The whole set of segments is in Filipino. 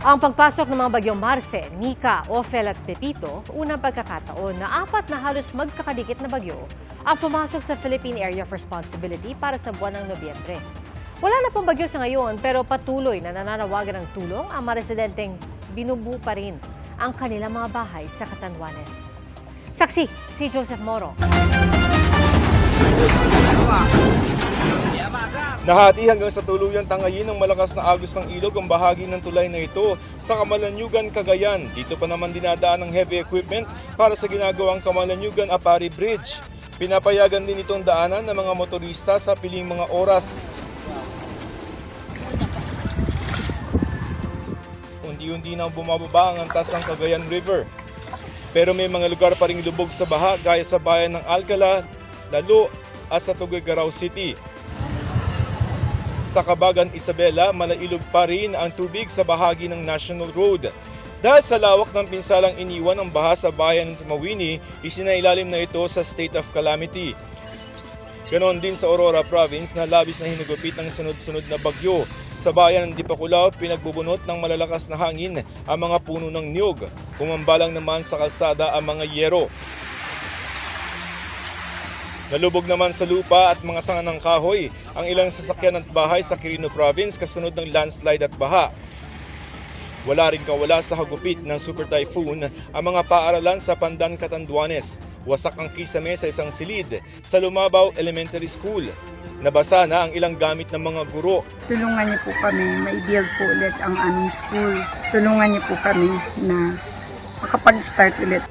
Ang pagpasok ng mga bagyong Marce, Nika, Ophel at Pepito, unang pagkakataon na 4 na halos magkakadikit na bagyo ang pumasok sa Philippine Area of Responsibility para sa buwan ng Nobyembre. Wala na pong bagyo sa ngayon pero patuloy na nananawagan ng tulong ang mga residenteng binubuo pa rin ang kanilang mga bahay sa Catanduanes. Saksi, si Joseph Moro. Nahati hanggang sa tuluyang tangayin ng malakas na agos ng ilog ang bahagi ng tulay na ito sa Camalaniugan, Cagayan. Dito pa naman dinadaan ng heavy equipment para sa ginagawang Camalaniugan-Apari Bridge. Pinapayagan din itong daanan ng mga motorista sa piling mga oras. Unti-unti nang bumababa ang antas ng Cagayan River. Pero may mga lugar pa ring lubog sa baha gaya sa bayan ng Alcala, Lalo at sa Tuguegarao City. Sa Cabagan, Isabela, malailog pa rin ang tubig sa bahagi ng National Road. Dahil sa lawak ng pinsalang iniwan ng baha sa bayan ng Mawini, isinailalim na ito sa state of calamity. Ganon din sa Aurora Province na labis na hinugupit ng sunod-sunod na bagyo. Sa bayan ng Dipakulaw, pinagbubunot ng malalakas na hangin ang mga puno ng niyog. Pumambalang naman sa kalsada ang mga yero. Nalubog naman sa lupa at mga sanga ng kahoy ang ilang sasakyan at bahay sa Quirino Province kasunod ng landslide at baha. Wala rin kawala sa hagupit ng super typhoon ang mga paaralan sa Pandan, Catanduanes. Wasak ang kisame sa isang silid sa Lumabaw Elementary School. Nabasa na ang ilang gamit ng mga guro. Tulungan niyo po kami, mai-build po ulit ang aming school. Tulungan niyo po kami na makapag-start ulit.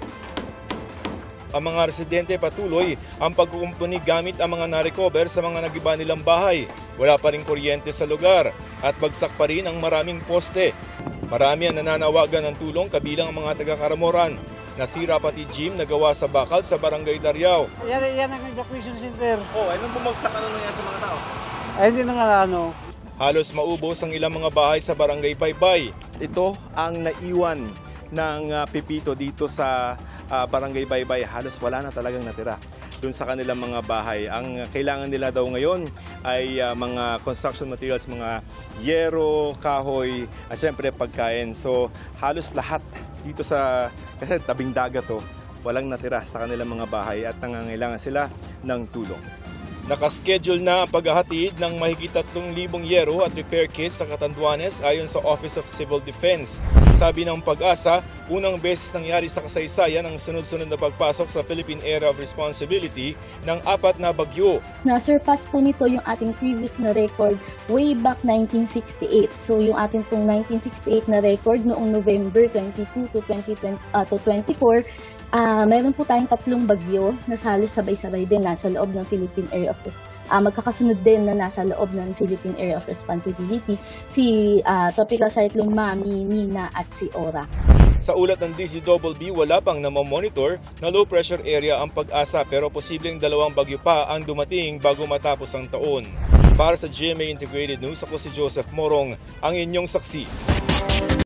Ang mga residente patuloy ang pagkukumpuni gamit ang mga na-recover sa mga nagiba nilang bahay. Wala pa rin kuryente sa lugar at bagsak pa rin ang maraming poste. Marami ang nananawagan ng tulong kabilang ang mga taga-Karamoran. Nasira pati gym na gawa sa bakal sa Barangay Dariao. Yan ang evacuation center. Anong bumagsak nangyari sa mga tao? Hindi na nga Halos maubos ang ilang mga bahay sa Barangay Baybay. Ito ang naiwan ng Pepito dito sa Barangay Baybay. Halos wala na talagang natira doon sa kanilang mga bahay. Ang kailangan nila daw ngayon ay mga construction materials, mga yero, kahoy, at syempre pagkain. So halos lahat dito kasi tabing dagat to, walang natira sa kanilang mga bahay at nangangailangan sila ng tulong. Nakaschedule na ang paghahatid ng mahigit 3,000 yero at repair kits sa Catanduanes ayon sa Office of Civil Defense. Sabi ng Pag-asa, unang beses nangyari sa kasaysayan ang sunod-sunod na pagpasok sa Philippine Area of Responsibility ng 4 na bagyo. Na-surpass po nito yung ating previous na record way back 1968. So yung ating pong 1968 na record noong November 22 to 24, meron po tayong 3 bagyo na halos sabay-sabay din nasa loob ng Philippine Area of magkakasunod din na nasa loob ng Philippine Area of Responsibility, si Tropical Cyclone Mami, Nina at si Ora. Sa ulat ng DZBB, wala pang namomonitor na low pressure area ang Pag-asa pero posibleng 2 bagyo pa ang dumating bago matapos ang taon. Para sa GMA Integrated News, ako si Joseph Morong, ang inyong saksi.